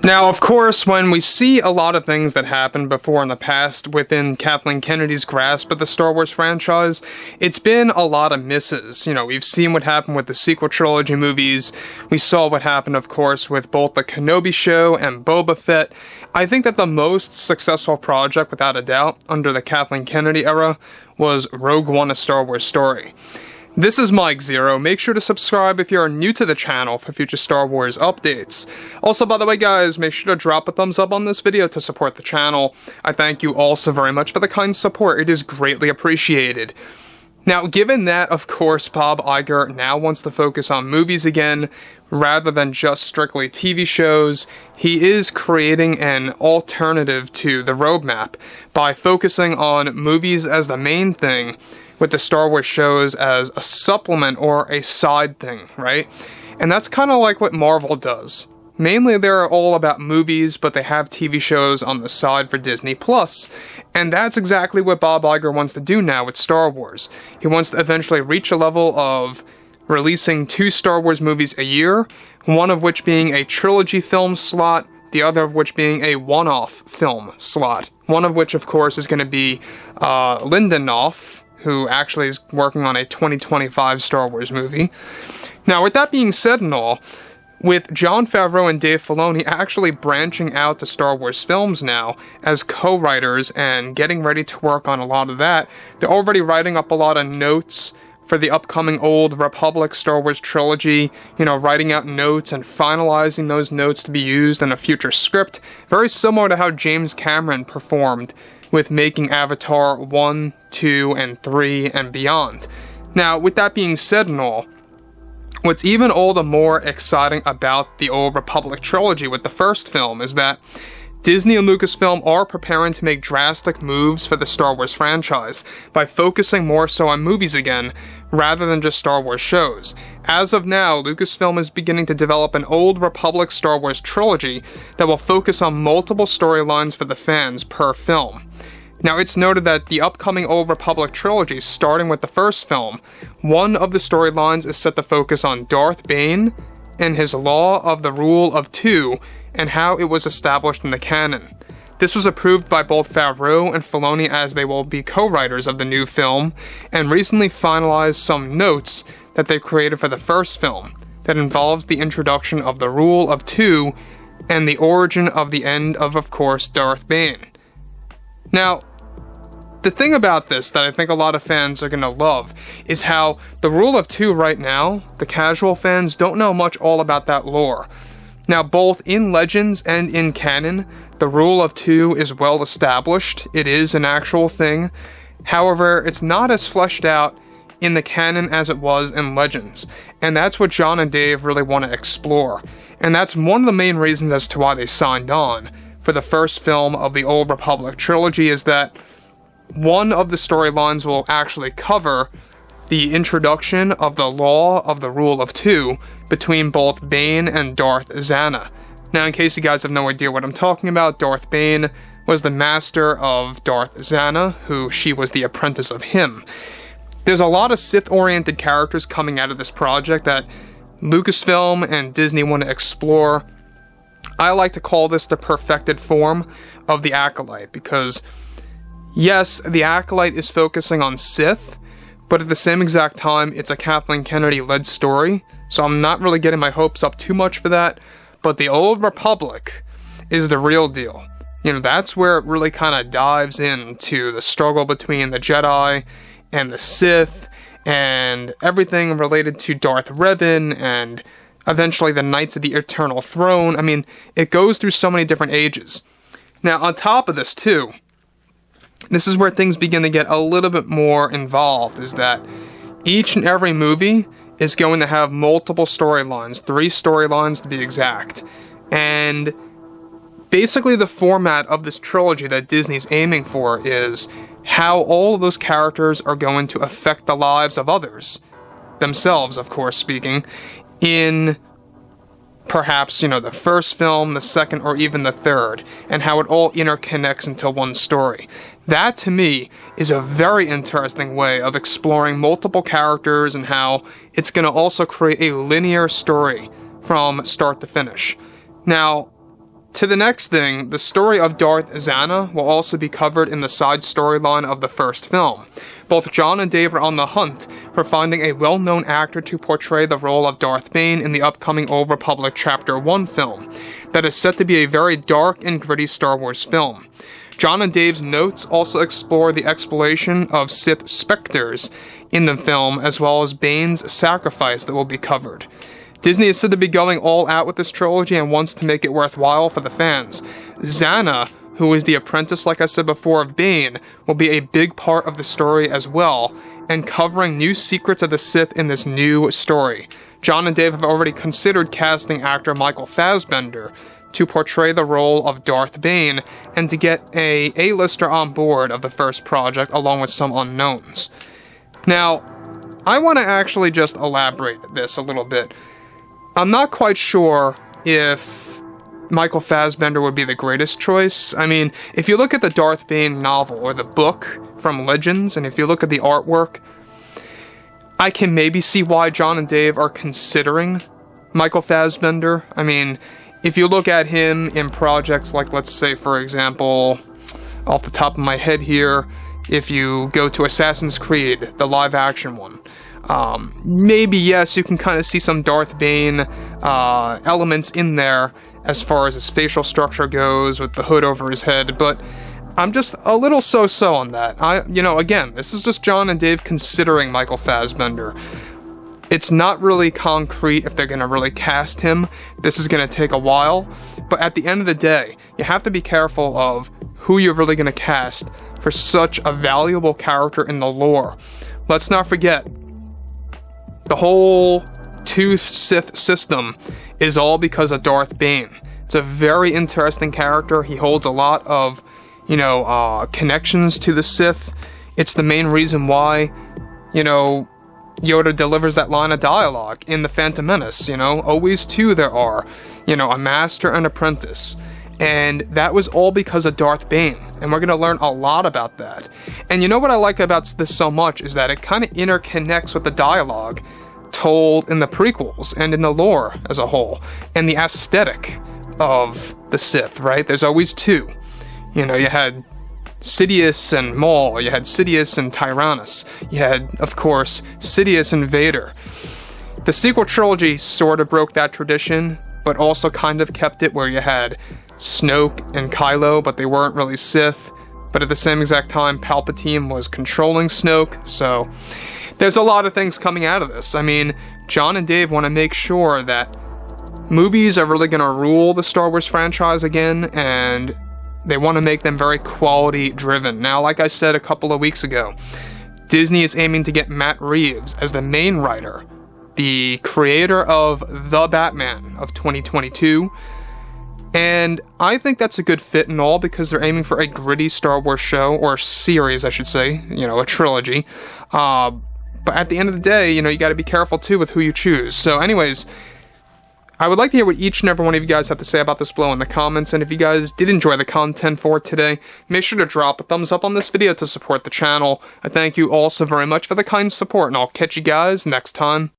Now, of course, when we see a lot of things that happened before in the past within Kathleen Kennedy's grasp of the Star Wars franchise, it's been a lot of misses. You know, we've seen what happened with the sequel trilogy movies. We saw what happened, of course, with both the Kenobi show and Boba Fett. I think that the most successful project, without a doubt, under the Kathleen Kennedy era, was Rogue One: A Star Wars Story. This is Mike Zero. Make sure to subscribe if you're new to the channel for future Star Wars updates. Also, by the way, guys, make sure to drop a thumbs up on this video to support the channel. I thank you all so very much for the kind support. It is greatly appreciated. Now, given that, of course, Bob Iger now wants to focus on movies again, rather than just strictly TV shows, he is creating an alternative to the roadmap by focusing on movies as the main thing, with the Star Wars shows as a supplement or a side thing, right? And that's kind of like what Marvel does. Mainly they're all about movies, but they have TV shows on the side for Disney+. And that's exactly what Bob Iger wants to do now with Star Wars. He wants to eventually reach a level of releasing 2 Star Wars movies a year, one of which being a trilogy film slot, the other of which being a one-off film slot. One of which, of course, is going to be Lindelof, who actually is working on a 2025 Star Wars movie. Now, with that being said and all, with Jon Favreau and Dave Filoni actually branching out to Star Wars films now as co-writers and getting ready to work on a lot of that, they're already writing up a lot of notes for the upcoming Old Republic Star Wars trilogy, you know, writing out notes and finalizing those notes to be used in a future script, very similar to how James Cameron performed with making Avatar 1, 2, and 3, and beyond. Now, with that being said and all, what's even all the more exciting about the Old Republic trilogy with the first film is that Disney and Lucasfilm are preparing to make drastic moves for the Star Wars franchise by focusing more so on movies again, rather than just Star Wars shows. As of now, Lucasfilm is beginning to develop an Old Republic Star Wars trilogy that will focus on multiple storylines for the fans per film. Now, it's noted that the upcoming Old Republic trilogy, starting with the first film, one of the storylines is set to focus on Darth Bane and his law of the Rule of Two and how it was established in the canon. This was approved by both Favreau and Filoni as they will be co-writers of the new film, and recently finalized some notes that they created for the first film that involves the introduction of the Rule of Two and the origin of the end of course, Darth Bane. Now, the thing about this that I think a lot of fans are going to love is how the Rule of Two right now, the casual fans don't know much all about that lore. Now, both in Legends and in canon, the Rule of Two is well established. It is an actual thing. However, it's not as fleshed out in the canon as it was in Legends. And that's what John and Dave really want to explore. And that's one of the main reasons as to why they signed on for the first film of the Old Republic trilogy, is that one of the storylines will actually cover the introduction of the law of the Rule of Two between both Bane and Darth Zana. Now, in case you guys have no idea what I'm talking about, Darth Bane was the master of Darth Zana, who she was the apprentice of him. There's a lot of Sith-oriented characters coming out of this project that Lucasfilm and Disney want to explore. I like to call this the perfected form of the Acolyte, because yes, the Acolyte is focusing on Sith, but at the same exact time, it's a Kathleen Kennedy-led story, so I'm not really getting my hopes up too much for that. But the Old Republic is the real deal. You know, that's where it really kind of dives into the struggle between the Jedi and the Sith, and everything related to Darth Revan, and eventually the Knights of the Eternal Throne. I mean, it goes through so many different ages. Now, on top of this, too, this is where things begin to get a little bit more involved, is that each and every movie is going to have multiple storylines, 3 storylines to be exact. And basically the format of this trilogy that Disney's aiming for is how all of those characters are going to affect the lives of others, themselves, of course, speaking, in perhaps, you know, the first film, the second, or even the third, and how it all interconnects into one story. That, to me, is a very interesting way of exploring multiple characters and how it's going to also create a linear story from start to finish. Now, to the next thing, the story of Darth Zana will also be covered in the side storyline of the first film. Both John and Dave are on the hunt for finding a well-known actor to portray the role of Darth Bane in the upcoming Old Republic Chapter 1 film, that is set to be a very dark and gritty Star Wars film. John and Dave's notes also explore the exploration of Sith specters in the film, as well as Bane's sacrifice that will be covered. Disney is said to be going all out with this trilogy and wants to make it worthwhile for the fans. Zana, who is the apprentice, like I said before, of Bane, will be a big part of the story as well, and covering new secrets of the Sith in this new story. John and Dave have already considered casting actor Michael Fassbender to portray the role of Darth Bane, and to get a A-lister on board of the first project, along with some unknowns. Now, I want to actually just elaborate this a little bit. I'm not quite sure if Michael Fassbender would be the greatest choice. I mean, if you look at the Darth Bane novel, or the book from Legends, and if you look at the artwork, I can maybe see why John and Dave are considering Michael Fassbender. I mean, if you look at him in projects like, let's say, for example, off the top of my head here, if you go to Assassin's Creed, the live-action one, maybe, yes, you can kind of see some Darth Bane elements in there as far as his facial structure goes, with the hood over his head, but I'm just a little so-so on that. Again, this is just John and Dave considering Michael Fassbender. It's not really concrete if they're going to really cast him. This is going to take a while, but at the end of the day, you have to be careful of who you're really going to cast for such a valuable character in the lore. Let's not forget, the whole Tooth Sith system is all because of Darth Bane. It's a very interesting character. He holds a lot of, connections to the Sith. It's the main reason why, Yoda delivers that line of dialogue in The Phantom Menace, always two there are, a master and apprentice. And that was all because of Darth Bane, and we're going to learn a lot about that. And you know what I like about this so much is that it kind of interconnects with the dialogue told in the prequels and in the lore as a whole, and the aesthetic of the Sith, right? There's always two. You had Sidious and Maul, you had Sidious and Tyrannus, you had, of course, Sidious and Vader. The sequel trilogy sort of broke that tradition, but also kind of kept it where you had Snoke and Kylo, but they weren't really Sith. But at the same exact time, Palpatine was controlling Snoke, so there's a lot of things coming out of this. I mean, John and Dave want to make sure that movies are really going to rule the Star Wars franchise again, and they want to make them very quality-driven. Now, like I said a couple of weeks ago, Disney is aiming to get Matt Reeves as the main writer, the creator of The Batman of 2022, and I think that's a good fit and all, because they're aiming for a gritty Star Wars show, or series, I should say, a trilogy. But at the end of the day, you got to be careful too with who you choose. So anyways, I would like to hear what each and every one of you guys have to say about this below in the comments, and if you guys did enjoy the content for today, make sure to drop a thumbs up on this video to support the channel. I thank you all so very much for the kind support, and I'll catch you guys next time.